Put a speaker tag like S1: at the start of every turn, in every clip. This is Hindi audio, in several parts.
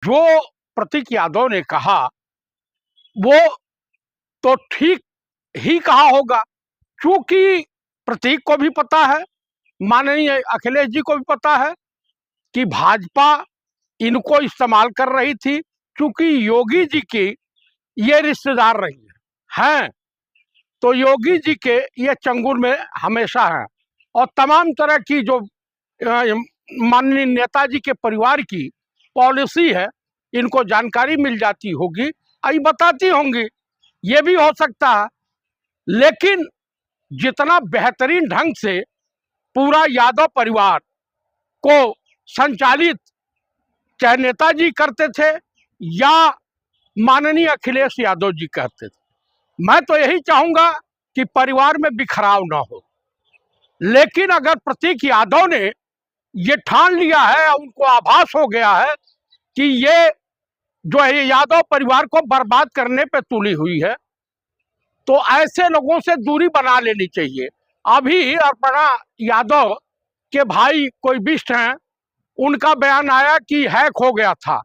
S1: जो प्रतीक यादव ने कहा वो तो ठीक ही कहा होगा, क्योंकि प्रतीक को भी पता है, माननीय अखिलेश जी को भी पता है कि भाजपा इनको इस्तेमाल कर रही थी, क्योंकि योगी जी की ये रिश्तेदार रही हैं, तो योगी जी के ये चंगुल में हमेशा हैं और तमाम तरह की जो माननीय नेताजी के परिवार की पॉलिसी है इनको जानकारी मिल जाती होगी, आई बताती होंगी, ये भी हो सकता है। लेकिन जितना बेहतरीन ढंग से पूरा यादव परिवार को संचालित चाहे नेताजी करते थे या माननीय अखिलेश यादव जी करते थे, मैं तो यही चाहूंगा कि परिवार में बिखराव ना हो। लेकिन अगर प्रतीक यादव ने ये ठान लिया है, उनको आभास हो गया है कि ये जो है यादव परिवार को बर्बाद करने पे तुली हुई है, तो ऐसे लोगों से दूरी बना लेनी चाहिए। अभी अर्पणा यादव के भाई कोई बिष्ट हैं, उनका बयान आया कि हैक हो गया था।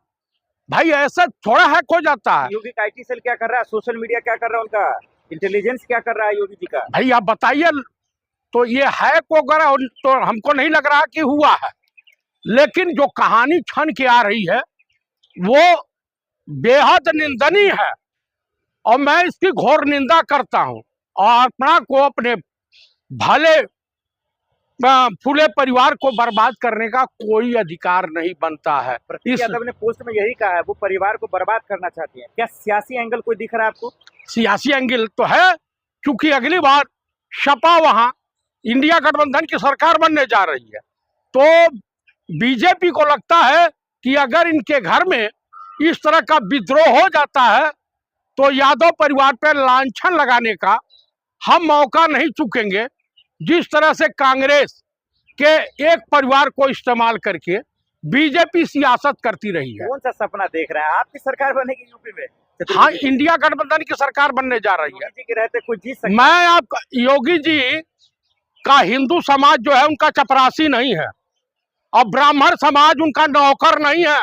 S1: भाई ऐसा थोड़ा हैक हो जाता है।
S2: योगी का आईटी सेल क्या कर रहा है, सोशल मीडिया क्या कर रहा है, उनका इंटेलिजेंस क्या कर रहा है योगी जी का?
S1: भाई आप बताइए, तो ये हैक वगैरह तो हमको नहीं लग रहा कि हुआ है, लेकिन जो कहानी छन के आ रही है वो बेहद निंदनीय है और मैं इसकी घोर निंदा करता हूं। और अर्पणा को अपने भले फूले परिवार को बर्बाद करने का कोई अधिकार नहीं बनता है।
S2: प्रतीक यादव ने पोस्ट में यही कहा है, वो परिवार को बर्बाद करना चाहती है। क्या सियासी एंगल कोई दिख रहा है आपको?
S1: सियासी एंगल तो है, क्योंकि अगली बार सपा वहां इंडिया गठबंधन की सरकार बनने जा रही है, तो बीजेपी को लगता है कि अगर इनके घर में इस तरह का विद्रोह हो जाता है तो यादव परिवार पर लांछन लगाने का हम मौका नहीं चूकेंगे। जिस तरह से कांग्रेस के एक परिवार को इस्तेमाल करके बीजेपी सियासत करती रही है।
S2: कौन सा सपना देख रहा है? आपकी सरकार बनेगी यूपी में?
S1: हाँ, इंडिया गठबंधन की सरकार बनने जा रही है।
S2: योगी जी के रहते कोई जीत सकता?
S1: मैं आपका योगी जी का हिंदू समाज जो है उनका चपरासी नहीं है और ब्राह्मण समाज उनका नौकर नहीं है,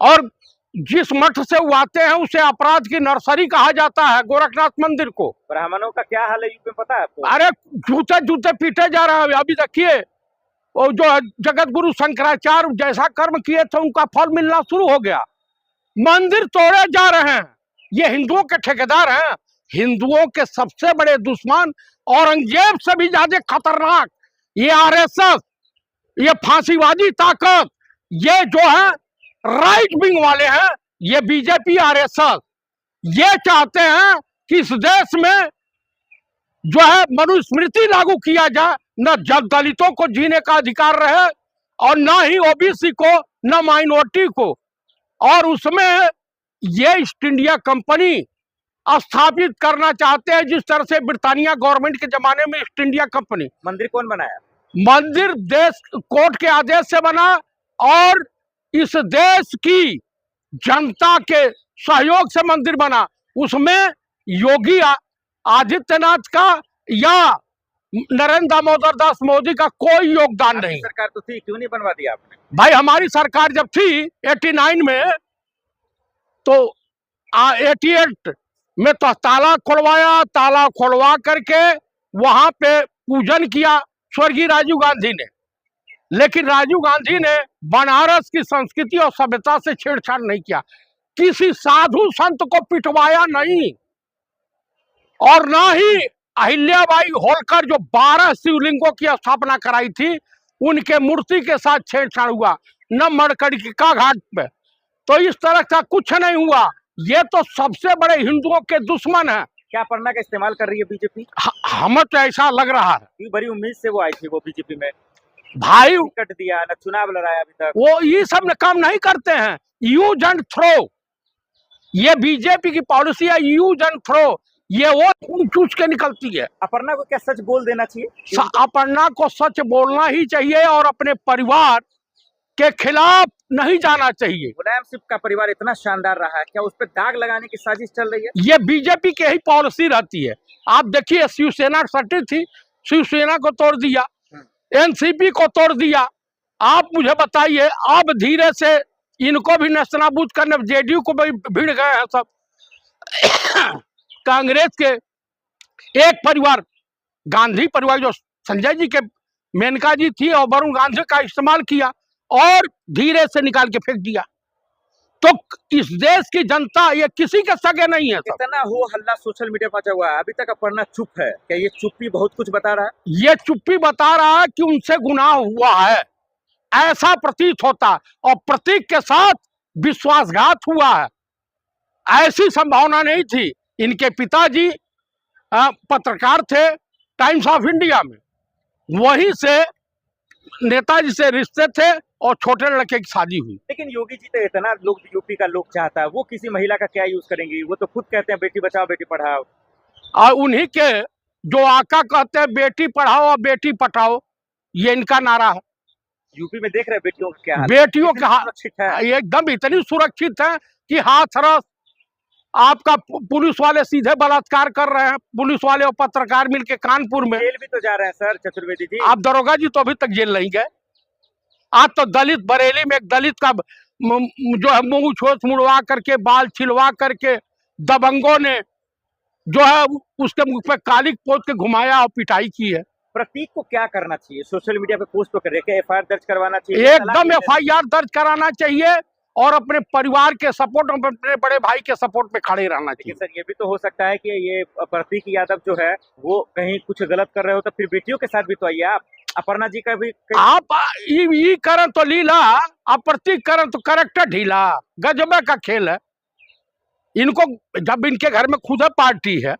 S1: और जिस मठ से वो आते हैं उसे अपराध की नर्सरी कहा जाता है, गोरखनाथ मंदिर को।
S2: ब्राह्मणों का क्या हाल है यूपी में पता है आपको?
S1: अरे जूते जूते पीटे जा रहे हैं। अभी देखिए वो जो जगत गुरु शंकराचार्य जैसा कर्म किए थे उनका फल मिलना शुरू हो गया। मंदिर तोड़े जा रहे हैं, ये हिंदुओं के ठेकेदार हैं। हिंदुओं के सबसे बड़े दुश्मन औरंगजेब से भी ज्यादा खतरनाक ये आरएसएस, ये फांसीवादी ताकत, ये जो है राइट विंग वाले हैं, ये बीजेपी आरएसएस। ये चाहते हैं कि इस देश में जो है मनुस्मृति लागू किया जाए, न जब दलितों को जीने का अधिकार रहे और न ही ओबीसी को, न माइनॉरिटी को। और उसमें ये ईस्ट इंडिया कंपनी स्थापित करना चाहते हैं, जिस तरह से ब्रिटानिया गवर्नमेंट के जमाने में ईस्ट इंडिया कंपनी।
S2: मंदिर कौन बनाया?
S1: मंदिर देश कोर्ट के आदेश से बना और इस देश की जनता के सहयोग से मंदिर बना। उसमें योगी आदित्यनाथ का या नरेंद्र दामोदर दास मोदी का कोई योगदान नहीं।
S2: सरकार तो थी, क्यों नहीं बनवा दिया आपने?
S1: भाई हमारी सरकार जब थी 89 में, तो 88 में तो ताला खुलवाया, ताला खुलवा करके वहां पे पूजन किया स्वर्गीय राजीव गांधी ने। लेकिन राजीव गांधी ने बनारस की संस्कृति और सभ्यता से छेड़छाड़ नहीं किया, किसी साधु संत को पिटवाया नहीं, और ना ही अहिल्याबाई होलकर जो 12 शिवलिंगों की स्थापना कराई थी उनके मूर्ति के साथ छेड़छाड़ हुआ, न मणिकर्णिका घाट पे। तो इस तरह का कुछ नहीं हुआ। ये तो सबसे बड़े हिंदुओं के दुश्मन है।
S2: क्या पढ़ना का इस्तेमाल कर रही है बीजेपी?
S1: हमें तो ऐसा लग रहा है।
S2: बड़ी उम्मीद से वो आई थी वो बीजेपी में,
S1: भाई
S2: टिकट दिया, न चुनाव लड़ाया अभी तक।
S1: वो ये सब काम नहीं करते हैं, यूज एंड थ्रो। ये बीजेपी की पॉलिसी है, यूज एंड थ्रो। ये वो चूस के निकलती है।
S2: अपर्णा को क्या सच बोल देना चाहिए?
S1: अपर्णा को सच बोलना ही चाहिए और अपने परिवार के खिलाफ नहीं जाना चाहिए।
S2: मुलायम सिंह का परिवार इतना शानदार रहा है, क्या उस पर दाग लगाने की साजिश चल रही है?
S1: ये बीजेपी की ही पॉलिसी रहती है। आप देखिए शिवसेना सटी थी, शिवसेना को तोड़ दिया, एनसीपी को तोड़ दिया। आप मुझे बताइए अब धीरे से इनको भी नेस्तनाबूद करने जेडीयू को भी भिड़ गए हैं सब। कांग्रेस के एक परिवार, गांधी परिवार, जो संजय जी के मेनका जी थी और वरुण गांधी का इस्तेमाल किया और धीरे से निकाल के फेंक दिया। तो इस देश की जनता ये किसी के सगे नहीं है सब।
S2: इतना हो हल्ला सोशल मीडिया पर मचा हुआ है, अभी तक अपर्णा चुप है। क्या ये चुप्पी बहुत कुछ बता रहा है?
S1: ये चुप्पी बता रहा है कि उनसे गुनाह हुआ है, ऐसा प्रतीत होता, और प्रतीक के साथ विश्वासघात हुआ है। ऐसी संभावना नहीं थी। इनके पिताजी पत्रकार थे टाइम्स ऑफ इंडिया में, वहीं से नेताजी से रिश्ते थे और छोटे लड़के की शादी हुई।
S2: लेकिन योगी जी तो इतना लोग यूपी का लोग चाहता है, वो किसी महिला का क्या यूज करेंगी? वो तो खुद कहते हैं बेटी बचाओ बेटी पढ़ाओ।
S1: और उन्हीं के जो आका कहते हैं बेटी पढ़ाओ और बेटी पटाओ, ये इनका नारा है।
S2: यूपी में देख रहे हैं बेटियों का क्या हाल?
S1: बेटियों के हाथ
S2: सुरक्षित है
S1: एकदम इतनी सुरक्षित है कि हाथरस आपका पुलिस वाले सीधे बलात्कार कर रहे हैं। पुलिस वाले और पत्रकार मिलके कानपुर में
S2: जेल भी तो जा रहे हैं सर चतुर्वेदी जी।
S1: आप दरोगा जी तो अभी तक जेल नहीं गए। आज तो दलित बरेली में एक दलित का जो है मुंह छोच मुड़वा करके बाल छिलवा करके दबंगों ने जो है उसके मुख पे कालिक पोत के घुमाया और पिटाई की है।
S2: प्रतीक को क्या करना चाहिए? सोशल मीडिया पे पोस्ट तो कर रहे, एफआईआर दर्ज करवाना चाहिए?
S1: एकदम एफआईआर दर्ज कराना चाहिए और अपने परिवार के सपोर्ट में, अपने बड़े भाई के सपोर्ट में खड़े रहना चाहिए।
S2: सर ये भी तो हो सकता है कि ये प्रतीक यादव जो है वो कहीं कुछ गलत कर रहे हो, तो फिर बेटियों के साथ भी तो आइए आप। अपर्णा जी का भी
S1: आप ई करन तो लीला, आप प्रतीक करन तो करेक्टर ढीला। गजबे का खेल है। इनको जब इनके घर में खुद पार्टी है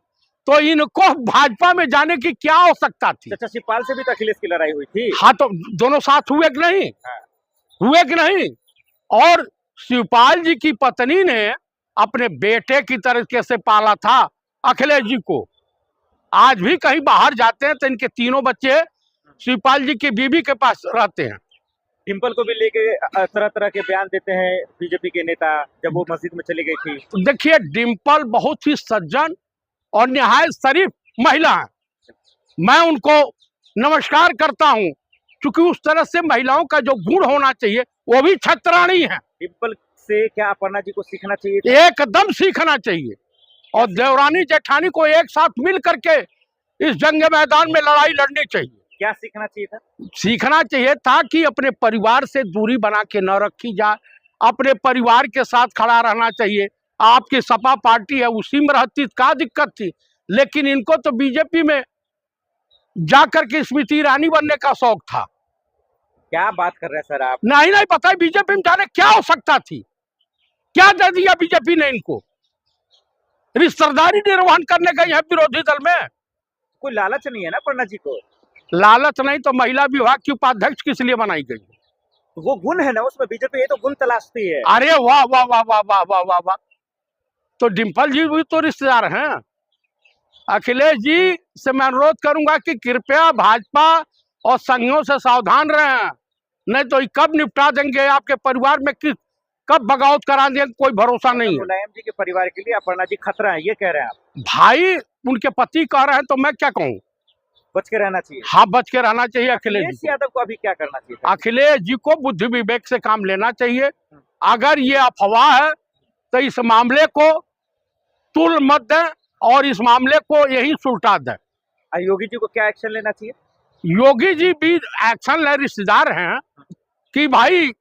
S1: तो इनको भाजपा में जाने की क्या आवश्यकता थी?
S2: चाचा शिवपाल से भी तो अखिलेश की लड़ाई हुई थी।
S1: हाँ, तो दोनों साथ हुए कि नहीं? हुए कि नहीं? और शिवपाल जी की पत्नी ने अपने बेटे की तरीके से पाला था अखिलेश जी को। आज भी कहीं बाहर जाते हैं तो इनके तीनों बच्चे शिवपाल जी की बीवी के पास रहते हैं।
S2: डिम्पल को भी लेके तरह तरह के बयान देते हैं बीजेपी के नेता, जब वो मस्जिद में चली गई थी।
S1: देखिए, डिम्पल बहुत ही सज्जन और निहायत शरीफ महिला है। मैं उनको नमस्कार करता हूं, क्योंकि उस तरह से महिलाओं का जो गुण होना चाहिए वो भी छत्राणी है।
S2: डिम्पल से क्या अपर्णा जी को सीखना चाहिए?
S1: एकदम सीखना चाहिए, और देवरानी जेठानी को एक साथ मिल करके इस जंग मैदान में लड़ाई लड़नी चाहिए।
S2: क्या सीखना चाहिए था?
S1: सीखना चाहिए था कि अपने परिवार से दूरी बना के न रखी जाए, अपने परिवार के साथ खड़ा रहना चाहिए। आपकी सपा पार्टी है, उसी में रहती क्या दिक्कत थी? लेकिन इनको तो बीजेपी में जाकर के स्मृति ईरानी बनने का शौक था।
S2: क्या बात कर रहे हैं सर आप?
S1: नहीं पता बीजेपी में जाने क्या हो सकता थी? क्या दे दिया बीजेपी ने इनको? रिश्तेदारी निर्वहन करने गई है विरोधी दल में।
S2: कोई लालच नहीं है ना अपर्णा जी को?
S1: लालच नहीं तो महिला विभाग की उपाध्यक्ष किस लिए बनाई गई?
S2: वो गुण है ना उसमें, बीजेपी ये तो गुण तलाशती है।
S1: अरे वाह वाह वाह वाह वाह वाह वाह वाह। तो डिम्पल जी भी तो रिश्तेदार हैं। अखिलेश जी से मैं अनुरोध करूंगा कि कृपया भाजपा और संघियों से सावधान रहें, नहीं तो कब निपटा देंगे आपके परिवार में, कब बगावत करा देंगे, कोई भरोसा नहीं है।
S2: मुलायम जी के परिवार के लिए अपर्णा जी खतरा है, ये कह रहे हैं आप?
S1: भाई उनके पति कह रहे हैं तो मैं क्या कहूँ?
S2: बच के रहना चाहिए।
S1: हाँ, बच के रहना चाहिए।
S2: अखिलेश यादव को अभी क्या करना चाहिए?
S1: अखिलेश जी को बुद्धि विवेक से काम लेना चाहिए। अगर ये अफवाह है तो इस मामले को तुल मत दें और इस मामले को यही सुलटा दें।
S2: योगी जी को क्या एक्शन लेना चाहिए?
S1: योगी जी भी एक्शन ले, रिश्तेदार हैं, कि भाई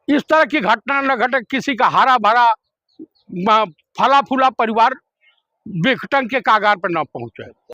S1: इस तरह की घटना न घटे, किसी का हरा भरा फला फूला परिवार विघटन के कागार पर न पहुंचे।